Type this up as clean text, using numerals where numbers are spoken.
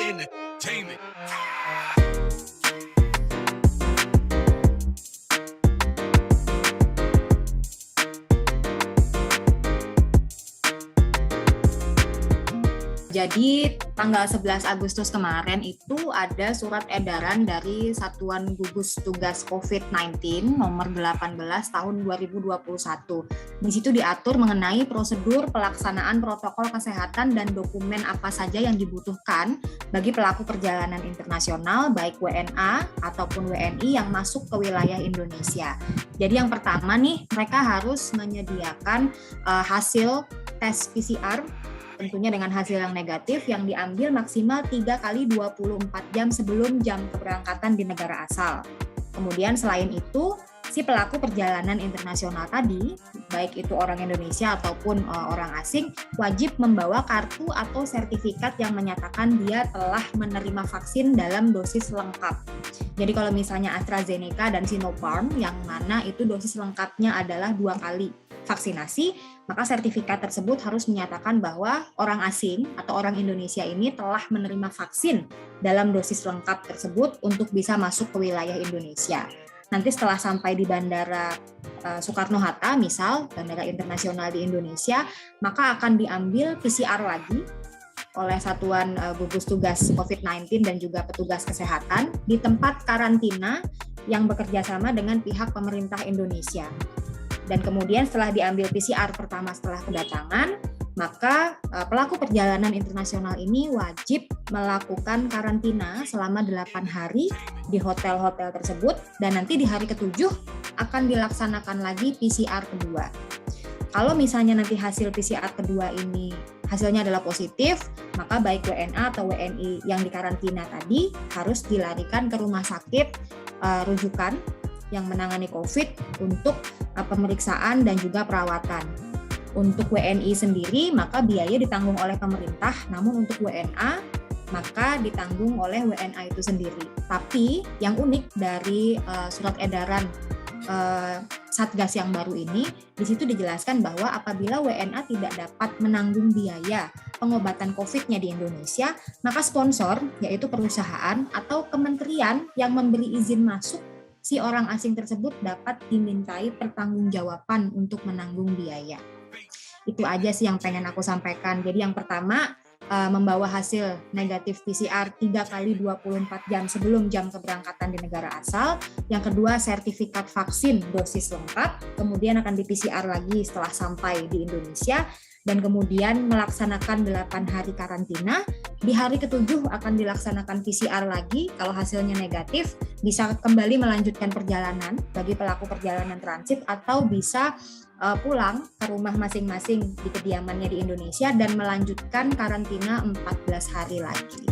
Entertainment. Jadi tanggal 11 Agustus kemarin itu ada surat edaran dari Satuan Gugus Tugas COVID-19 nomor 18 tahun 2021. Di situ diatur mengenai prosedur pelaksanaan protokol kesehatan dan dokumen apa saja yang dibutuhkan bagi pelaku perjalanan internasional baik WNA ataupun WNI yang masuk ke wilayah Indonesia. Jadi yang pertama nih, mereka harus menyediakan hasil tes PCR tentunya dengan hasil yang negatif yang diambil maksimal 3 kali 24 jam sebelum jam keberangkatan di negara asal. Kemudian selain itu, si pelaku perjalanan internasional tadi, baik itu orang Indonesia ataupun orang asing, wajib membawa kartu atau sertifikat yang menyatakan dia telah menerima vaksin dalam dosis lengkap. Jadi kalau misalnya AstraZeneca dan Sinopharm, yang mana itu dosis lengkapnya adalah 2 kali vaksinasi, maka sertifikat tersebut harus menyatakan bahwa orang asing atau orang Indonesia ini telah menerima vaksin dalam dosis lengkap tersebut untuk bisa masuk ke wilayah Indonesia. Nanti setelah sampai di Bandara Soekarno-Hatta, misal Bandara Internasional di Indonesia, maka akan diambil PCR lagi oleh Satuan Gugus Tugas COVID-19 dan juga petugas kesehatan di tempat karantina yang bekerja sama dengan pihak pemerintah Indonesia. Dan kemudian setelah diambil PCR pertama setelah kedatangan, maka pelaku perjalanan internasional ini wajib melakukan karantina selama 8 hari di hotel-hotel tersebut, dan nanti di hari ke-7 akan dilaksanakan lagi PCR kedua. Kalau misalnya nanti hasil PCR kedua ini hasilnya adalah positif, maka baik WNA atau WNI yang dikarantina tadi harus dilarikan ke rumah sakit rujukan yang menangani COVID untuk pemeriksaan dan juga perawatan. Untuk WNI sendiri, maka biaya ditanggung oleh pemerintah, namun untuk WNA, maka ditanggung oleh WNA itu sendiri. Tapi yang unik dari surat edaran Satgas yang baru ini, di situ dijelaskan bahwa apabila WNA tidak dapat menanggung biaya pengobatan COVID-nya di Indonesia, maka sponsor, yaitu perusahaan atau kementerian yang memberi izin masuk si orang asing tersebut dapat dimintai pertanggungjawaban untuk menanggung biaya. Itu aja sih yang pengen aku sampaikan. Jadi yang pertama, membawa hasil negatif PCR 3 kali 24 jam sebelum jam keberangkatan di negara asal. Yang kedua, sertifikat vaksin dosis lengkap, kemudian akan di PCR lagi setelah sampai di Indonesia, dan kemudian melaksanakan 8 hari karantina. Di hari ke-7 akan dilaksanakan PCR lagi, kalau hasilnya negatif bisa kembali melanjutkan perjalanan bagi pelaku perjalanan transit atau bisa pulang ke rumah masing-masing di kediamannya di Indonesia dan melanjutkan karantina 14 hari lagi.